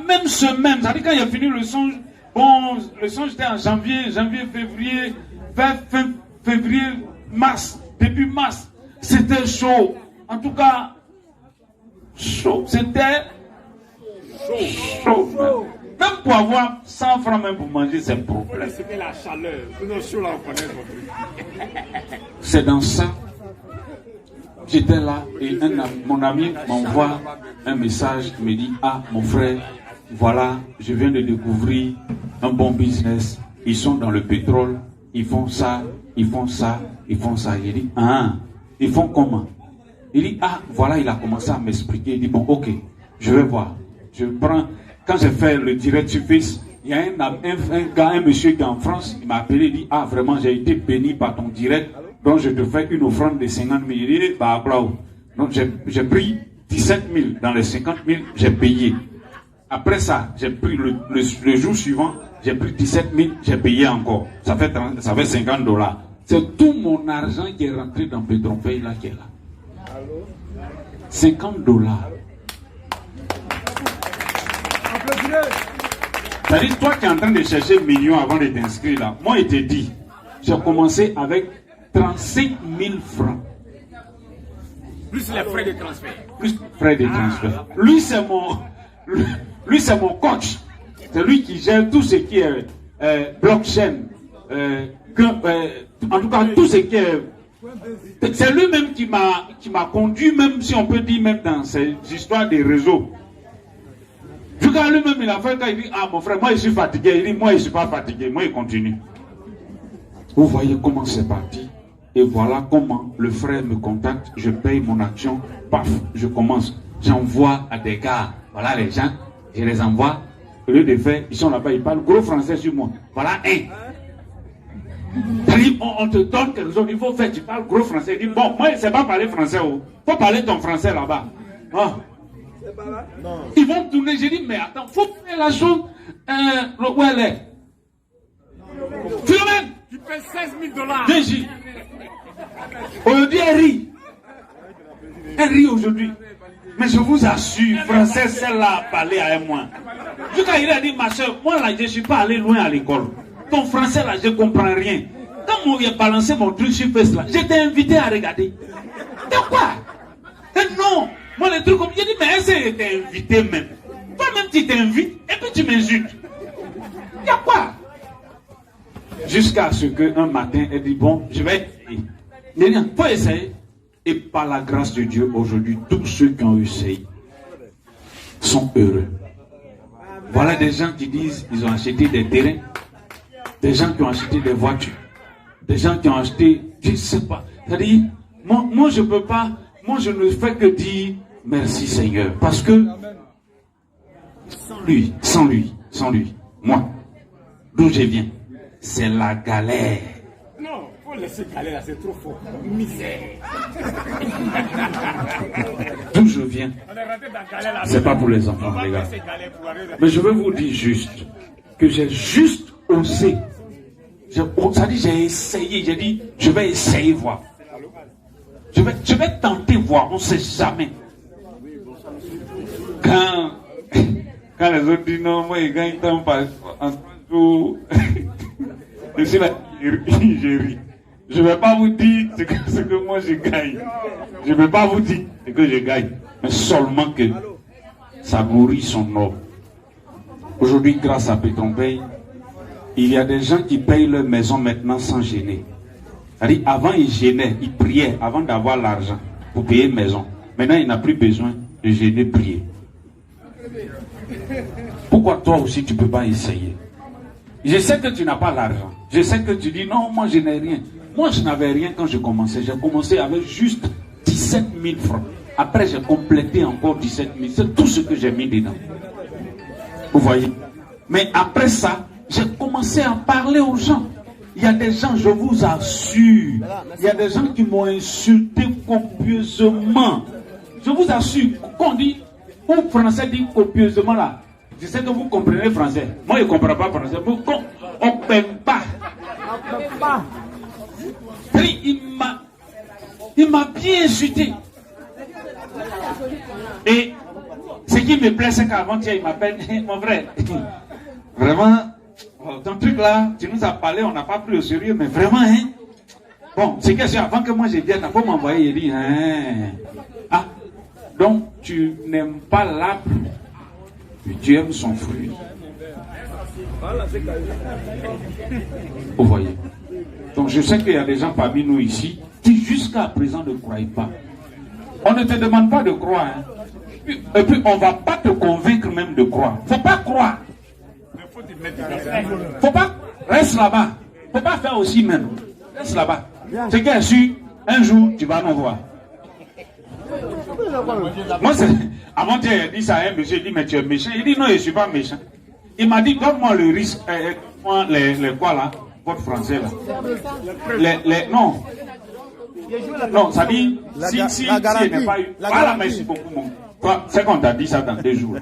même semaine, ça veut dire quand il a fini le songe, bon, le songe était en janvier, février, vers fin février, mars, début mars, c'était chaud. En tout cas, chaud, c'était chaud. Même pour avoir 100 francs même pour manger, c'est un problème. C'était la chaleur. Sinon, chaud là, on connaît votre truc. C'est dans ça. J'étais là et mon ami m'envoie un message, il me dit, ah mon frère, voilà, je viens de découvrir un bon business. Ils sont dans le pétrole, ils font ça, ils font ça, ils font ça. Il dit, ah, ils font comment? Il dit, ah, voilà, il a commencé à m'expliquer. Il dit, bon, ok, je vais voir. Je prends, quand j'ai fait le direct sur Face, il y a un monsieur qui est en France, il m'a appelé, il dit, ah, vraiment, j'ai été béni par ton direct. Donc je te fais une offrande de 50 000. Il dit, bah, donc j'ai pris 17 000 dans les 50 000, j'ai payé. Après ça, j'ai pris le jour suivant, j'ai pris 17 000, j'ai payé encore. Ça fait $50. C'est tout mon argent qui est rentré dans Petronpay là qui est là. $50. C'est-à-dire, toi qui es en train de chercher millions avant de t'inscrire là, moi il te dit, j'ai commencé avec 35 000 francs. Plus les frais de transfert. Plus frais de transfert. Lui, c'est mon coach. C'est lui qui gère tout ce qui est blockchain. En tout cas, tout ce qui est... C'est lui-même qui m'a conduit, même si on peut dire, même dans ces histoires des réseaux. Du coup, lui-même, il a fait quand il dit, ah mon frère, moi je suis fatigué. Il dit, moi je ne suis pas fatigué. Moi, il continue. Vous voyez comment c'est parti. Et voilà comment le frère me contacte, je paye mon action, paf, je commence. J'envoie à des gars, voilà les gens, je les envoie. Au lieu de faire, ils sont là-bas, ils parlent gros français sur moi. Voilà un. On te donne quelque chose, il faut faire, tu parles gros français. Il dit, bon, moi je ne sais pas parler français. Il faut parler ton français là-bas. Ah. Ils vont tourner, j'ai dit, mais attends, il faut faire la chose. Où elle est? Philomène! Tu payes $16 000. Déji. Aujourd'hui, elle rit. Elle rit aujourd'hui. Mais je vous assure, français, celle-là a parlé à moi. Jusqu'à il a dit, ma soeur, moi là, je ne suis pas allé loin à l'école. Ton français là, je ne comprends rien. Quand moi, j'ai balancé mon truc sur Face là, j'étais invité à regarder. De quoi? Non. Moi, les trucs comme, j'ai dit, mais est-ce que j'étais invité même? Toi-même, tu t'invites et puis tu m'insultes. Il y a quoi? Jusqu'à ce qu'un matin, elle dit, bon, je vais essayer. Il dit, faut essayer. Et par la grâce de Dieu, aujourd'hui, tous ceux qui ont essayé sont heureux. Voilà des gens qui disent, ils ont acheté des terrains, des gens qui ont acheté des voitures, des gens qui ont acheté, je ne sais pas. C'est-à-dire, moi je ne peux pas, moi je ne fais que dire, merci Seigneur. Parce que, sans lui, moi, d'où je viens, c'est la galère. Non, il faut laisser galère, c'est trop fort. Misère. D'où je viens, c'est pas pour les enfants, les gars. Mais je veux vous dire juste que j'ai juste osé. Ça dit, j'ai essayé, j'ai dit, je vais essayer voir. Je vais tenter voir, on ne sait jamais. Quand les autres disent non, moi, quand ils t'en passent en tout, je suis là, je ris. Je ne vais pas vous dire ce que moi je gagne. Je ne vais pas vous dire ce que je gagne. Mais seulement que ça nourrit son homme. Aujourd'hui, grâce à Petronpay, il y a des gens qui payent leur maison maintenant sans gêner. C'est-à-dire, avant, ils gênaient, ils priaient avant d'avoir l'argent pour payer une maison. Maintenant, il n'a plus besoin de gêner, prier. Pourquoi toi aussi, tu ne peux pas essayer? Je sais que tu n'as pas l'argent. Je sais que tu dis, non, moi, je n'ai rien. Moi, je n'avais rien quand je commençais. J'ai commencé avec juste 17 000 francs. Après, j'ai complété encore 17 000. C'est tout ce que j'ai mis dedans. Vous voyez? Mais après ça, j'ai commencé à parler aux gens. Il y a des gens, je vous assure, il y a des gens qui m'ont insulté copieusement. Je vous assure, quand on dit, un français dit copieusement là, je sais que vous comprenez français. Moi, je ne comprends pas français. On ne paie pas. Il m'a bien insulté. Et Ce qui me plaît, c'est qu'avant-hier, il m'appelle, mon frère, vraiment, ton truc là, tu nous as parlé, on n'a pas pris au sérieux, mais vraiment, hein. Bon, c'est que avant que moi je vienne, t'as pas m'envoyer, il dit, hein. Ah, donc tu n'aimes pas l'arbre, tu aimes son fruit. Vous voyez. Donc je sais qu'il y a des gens parmi nous ici qui jusqu'à présent ne croient pas. On ne te demande pas de croire. Hein. Et puis on ne va pas te convaincre même de croire. Faut pas croire. Faut pas. Reste là-bas. Faut pas faire aussi même. Reste là-bas. C'est qu'il y a su, un jour tu vas nous voir. Moi, avant-hier, il a dit ça à un monsieur, il dit, mais tu es méchant. Il dit, non, je ne suis pas méchant. Il m'a dit, donne-moi le risque, les quoi là, votre français là. Non. Non, ça dit, si il n'est pas eu. Voilà, merci beaucoup, mon. C'est qu'on t'a dit ça dans 2 jours.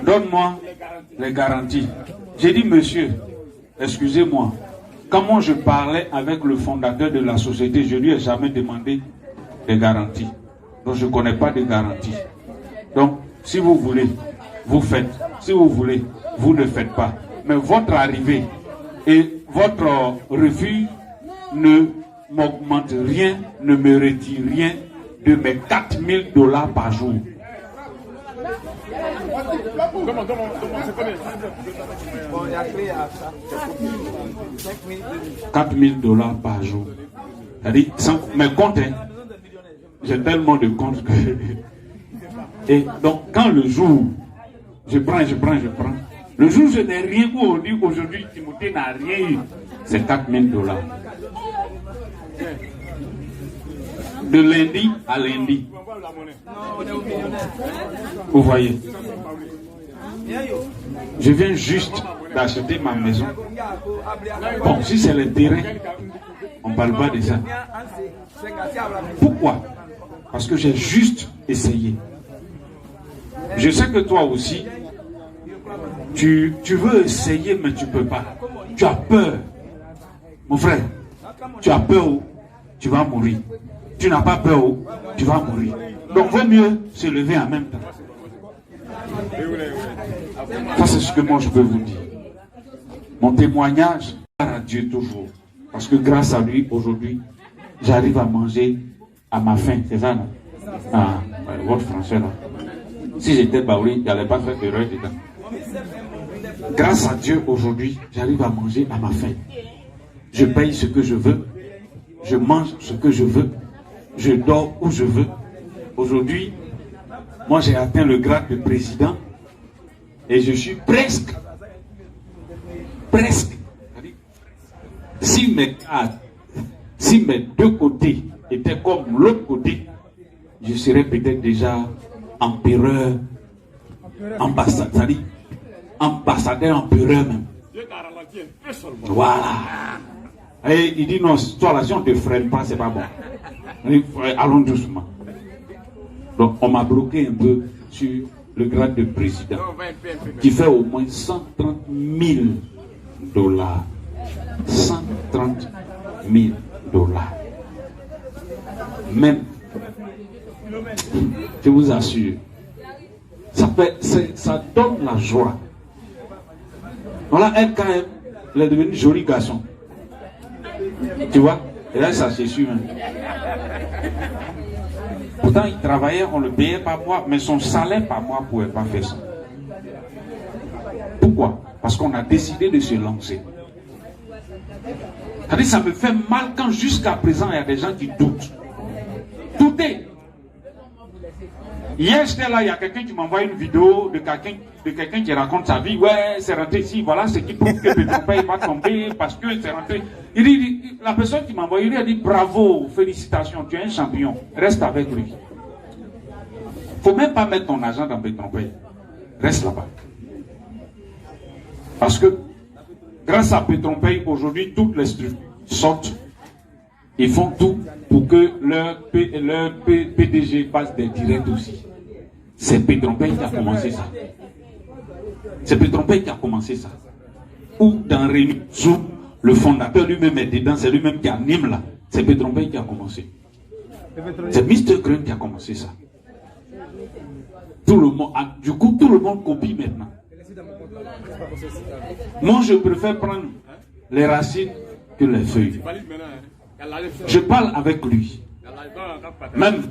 Donne-moi les garanties. J'ai dit, monsieur, excusez-moi, comment je parlais avec le fondateur de la société, je lui ai jamais demandé des garanties. Donc je ne connais pas de garanties. Donc, si vous voulez, vous faites. Si vous voulez, vous ne faites pas. Mais votre arrivée et votre refus ne m'augmente rien, ne me retire rien de mes $4000 par jour. $4000 par jour. C'est-à-dire, mes comptes, hein, j'ai tellement de comptes que... Et donc, quand le jour, je prends. Le jour où je n'ai rien, ou aujourd'hui, Timothée n'a rien eu, c'est $4000. De lundi à lundi. Vous voyez. Je viens juste d'acheter ma maison. Bon, si c'est le terrain, on ne parle pas de ça. Pourquoi? Parce que j'ai juste essayé. Je sais que toi aussi, tu veux essayer, mais tu ne peux pas. Tu as peur. Mon frère, tu as peur, tu vas mourir. Tu n'as pas peur, tu vas mourir. Donc, vaut mieux se lever en même temps. Ça, c'est ce que moi je peux vous dire. Mon témoignage, à Dieu toujours. Parce que grâce à lui, aujourd'hui, j'arrive à manger à ma faim. C'est ça, non? Ah, votre français, là. Si j'étais baoulé, il n'allait pas faire d'erreur dedans. Grâce à Dieu, aujourd'hui, j'arrive à manger à ma faim. Je paye ce que je veux. Je mange ce que je veux. Je dors où je veux. Aujourd'hui, moi j'ai atteint le grade de président et je suis presque. Si mes 2 côtés étaient comme l'autre côté, je serais peut-être déjà empereur, ambassadeur, c'est-à-dire ambassadeur, empereur même. Voilà. Et il dit non, toi là, si on ne te freine pas, c'est pas bon. Allons doucement. Donc on m'a bloqué un peu sur le grade de président, qui fait au moins $130 000. $130 000. Même, je vous assure, ça donne la joie. Voilà, elle, quand elle est devenue joli garçon. Tu vois? Et là, ça c'est sûr. Hein. Pourtant, il travaillait, on le payait par mois, mais son salaire par mois ne pouvait pas faire ça. Pourquoi? Parce qu'on a décidé de se lancer. C'est-à-dire, ça me fait mal quand jusqu'à présent, il y a des gens qui doutent. Doutez. Hier, j'étais là, il y a quelqu'un qui m'envoie une vidéo de quelqu'un qui raconte sa vie. Ouais, c'est rentré ici, voilà ce qui prouve que Petron Pay va tomber parce que c'est rentré. Il dit, la personne qui m'a envoyé, il a dit bravo, félicitations, tu es un champion, reste avec lui. Il ne faut même pas mettre ton argent dans Petron Pay. Reste là-bas. Parce que grâce à Petron Pay, aujourd'hui, toutes les structures sortent. Ils font tout pour que leur PDG passe des directs aussi. C'est Petron Pay qui a commencé ça. C'est Petron Pay qui a commencé ça. Ou dans Réunion Zoom, le fondateur lui-même est dedans, c'est lui-même qui anime là. C'est Petron Pay qui a commencé. C'est Mr. Green qui a commencé ça. Tout le monde, du coup, tout le monde copie maintenant. Moi, je préfère prendre les racines que les feuilles. Je parle avec lui. Même,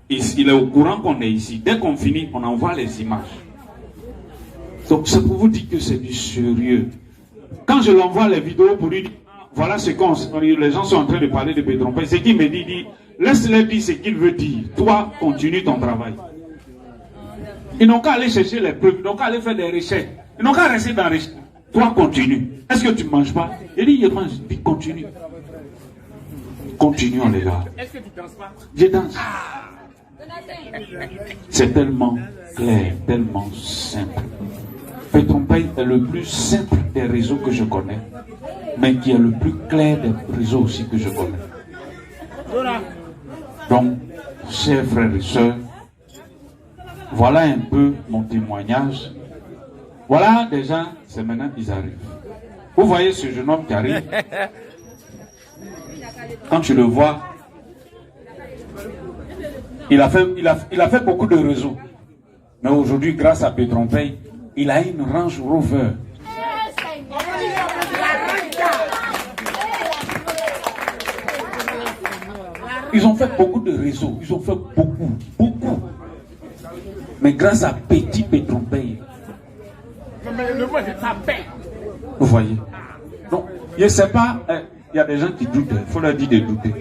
il est au courant qu'on est ici. Dès qu'on finit, on envoie les images. Donc, c'est pour vous dire que c'est du sérieux. Quand je l'envoie les vidéos pour lui dire, voilà ce qu'on... Les gens sont en train de parler de Petron-Pay. Ce qu'il me dit, laisse-le dire ce qu'il veut dire. Toi, continue ton travail. Ils n'ont qu'à aller chercher les preuves. Ils n'ont qu'à aller faire des recherches. Ils n'ont qu'à rester dans les recherches. Toi, continue. Est-ce que tu ne manges pas? Il dit, je mange. Il dit, continue. Continuons, les gars. Est-ce que tu danses pas? Je danse. C'est tellement clair, tellement simple. Petron-Pay est le plus simple des réseaux que je connais, mais qui est le plus clair des réseaux aussi que je connais. Donc, chers frères et sœurs, voilà un peu mon témoignage. Voilà des gens, c'est maintenant qu'ils arrivent. Vous voyez ce jeune homme qui arrive. Quand tu le vois, il a fait beaucoup de réseaux. Mais aujourd'hui, grâce à Petron-Pay, il a une Range Rover. Ils ont fait beaucoup de réseaux. Ils ont fait beaucoup. Mais grâce à Petit Petron-Pay. Vous voyez. Donc, je ne sais pas, il y a des gens qui doutent. Il faut leur dire de douter.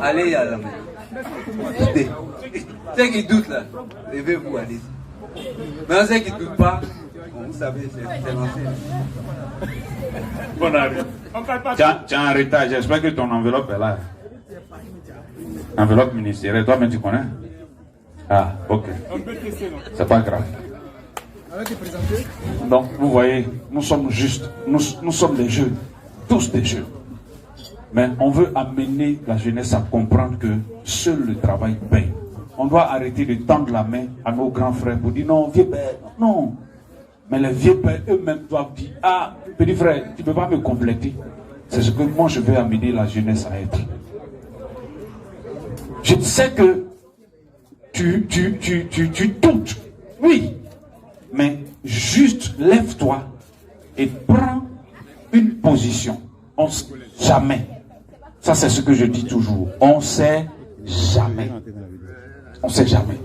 Allez, à la main. Doutez. Ceux qui doutent là, levez-vous, allez. Mais ceux qui ne doutent pas, bon, vous savez, c'est lancé. Bon, tu as un retard. J'espère que ton enveloppe est là. Enveloppe ministérielle, toi-même tu connais? Ah, ok. C'est pas grave. Donc, vous voyez, nous sommes justes. Nous sommes des jeunes. Tous des jeunes. Mais on veut amener la jeunesse à comprendre que seul le travail paye. On doit arrêter de tendre la main à nos grands frères pour dire non, vieux père, non. Mais les vieux pères eux-mêmes doivent dire, ah, petit frère, tu ne peux pas me compléter. C'est ce que moi je veux amener la jeunesse à être. Je sais que tu doutes, oui, mais juste lève-toi et prends une position. On ne sait jamais. Ça, c'est ce que je dis toujours. On ne sait jamais. On ne sait jamais.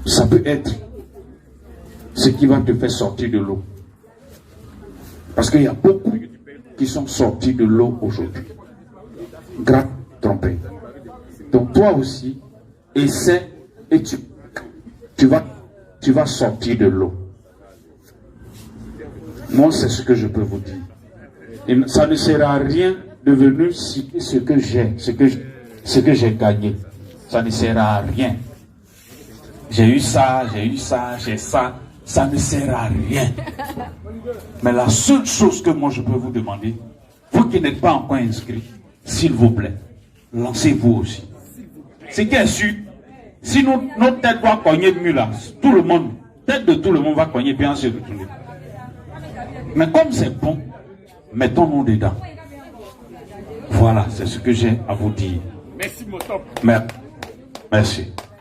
Ça peut être ce qui va te faire sortir de l'eau. Parce qu'il y a beaucoup qui sont sortis de l'eau aujourd'hui. Grâce trompé. Donc toi aussi, essaie et tu vas sortir de l'eau. Moi, c'est ce que je peux vous dire. Et ça ne sert à rien de venir citer ce que j'ai, ce que j'ai gagné. Ça ne sert à rien. J'ai eu ça, j'ai ça. Ça ne sert à rien. Mais la seule chose que moi je peux vous demander, vous qui n'êtes pas encore inscrits, s'il vous plaît, lancez-vous aussi. Ce qui est sûr, si notre tête va cogner mieux là, tout le monde, tête de tout le monde va cogner bien se retourner. Mais comme c'est bon, mettons-nous dedans. Voilà, c'est ce que j'ai à vous dire. Merci, mon top. Merci.